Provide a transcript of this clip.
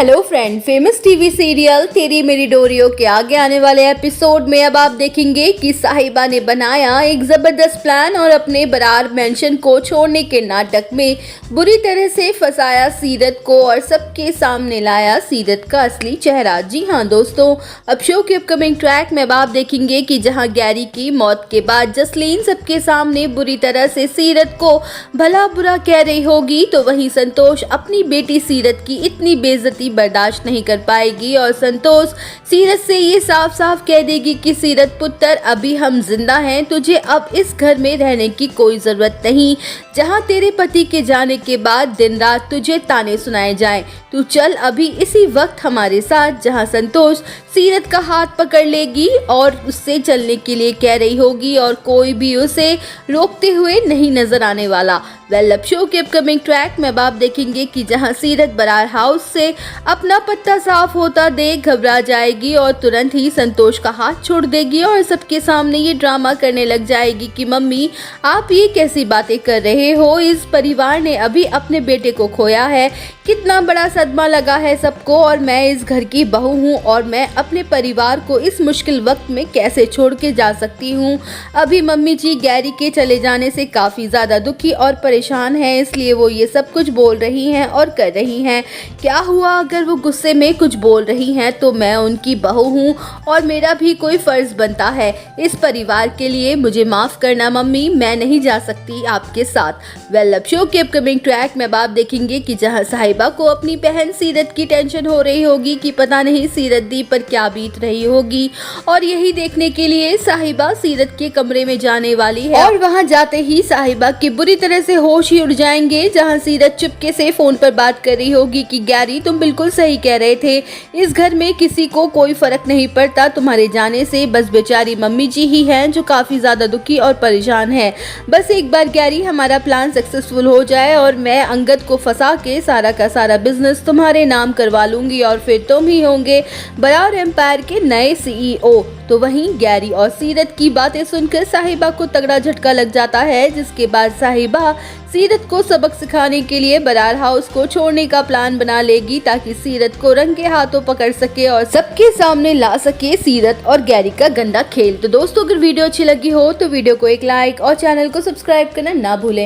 Hello friend, famous TV serial तेरी मेरी डोरियो के आगे आने वाले एपिसोड में अब आप देखेंगे कि साहिबा ने बनाया एक जबरदस्त प्लान और अपने बरार मेंशन को छोड़ने के नाटक में बुरी तरह से फंसाया सीरत को और सबके सामने लाया सीरत का असली चेहरा। जी हाँ दोस्तों, अब शो के अपकमिंग ट्रैक में अब आप देखेंगे कि जहाँ गैरी की मौत के बाद जसलीन सबके सामने बुरी तरह से सीरत को भला बुरा कह रही होगी, तो वहीं संतोष अपनी बेटी सीरत की इतनी बेइज्जती बर्दाश्त नहीं कर पाएगी और संतोष सीरत से ये साफ साफ कह देगी कि सीरत पुत्र, अभी हम जिंदा हैं, तुझे अब इस घर में रहने की कोई जरूरत नहीं। जहां तेरे पति के जाने के बाद दिन रात तुझे ताने सुनाए जाएं, तू चल अभी इसी वक्त हमारे साथ। जहां संतोष सीरत का हाथ पकड़ लेगी और उससे चलने के लिए कह रही होगी और कोई भी उसे रोकते हुए नहीं नजर आने वाला। अब शो के अपकमिंग ट्रैक में अब आप देखेंगे कि जहां सीरत बरार हाउस से अपना पत्ता साफ होता देख घबरा जाएगी और तुरंत ही संतोष का हाथ छोड़ देगी और सबके सामने ये ड्रामा करने लग जाएगी कि मम्मी आप ये कैसी बातें कर रहे हो, इस परिवार ने अभी अपने बेटे को खोया है, कितना बड़ा सदमा लगा है सबको और मैं इस घर की बहू हूँ और मैं अपने परिवार को इस मुश्किल वक्त में कैसे छोड़ के जा सकती हूँ। अभी मम्मी जी गैरी के चले जाने से काफ़ी ज़्यादा दुखी और परेशान है, इसलिए वो ये सब कुछ बोल रही हैं और कर रही हैं। क्या हुआ अगर वो गुस्से में कुछ बोल रही हैं तो मैं उनकी बहू हूँ और मेरा भी कोई फ़र्ज़ बनता है इस परिवार के लिए, मुझे माफ़ करना मम्मी, मैं नहीं जा सकती आपके साथ। अब शो के अपकमिंग ट्रैक में अब आप देखेंगे कि जहाँ साहिबा को अपनी बहन सीरत की टेंशन हो रही होगी कि पता नहीं सीरत दी पर क्या बीत रही होगी और यही देखने के लिए साहिबा सीरत के कमरे में जाने वाली है और वहां जाते ही साहिबा के बुरी तरह से होश ही उड़ जाएंगे। जहां सीरत चुपके से फोन पर बात कर रही होगी कि गैरी तुम बिल्कुल सही कह रहे थे, इस घर में किसी को कोई फर्क नहीं पड़ता तुम्हारे जाने से, बस बेचारी मम्मी जी ही हैं जो काफी ज्यादा दुखी और परेशान है। बस एक बार गैरी हमारा प्लान सक्सेसफुल हो जाए और मैं अंगद को फंसा के सारा का सारा बिजनेस तुम्हारे नाम करवा लूंगी और फिर तुम ही होंगे बरार एम्पायर के नए सीईओ। तो वहीं गैरी और सीरत की बातें सुनकर साहिबा को तगड़ा झटका लग जाता है, जिसके बाद साहिबा सीरत को सबक सिखाने के लिए बरार हाउस को छोड़ने का प्लान बना लेगी ताकि सीरत को रंगे हाथों पकड़ सके और सबके सामने ला सके सीरत और गैरी का गंदा खेल। तो दोस्तों, अगर वीडियो अच्छी लगी हो तो वीडियो को एक लाइक और चैनल को सब्सक्राइब करना ना भूलें।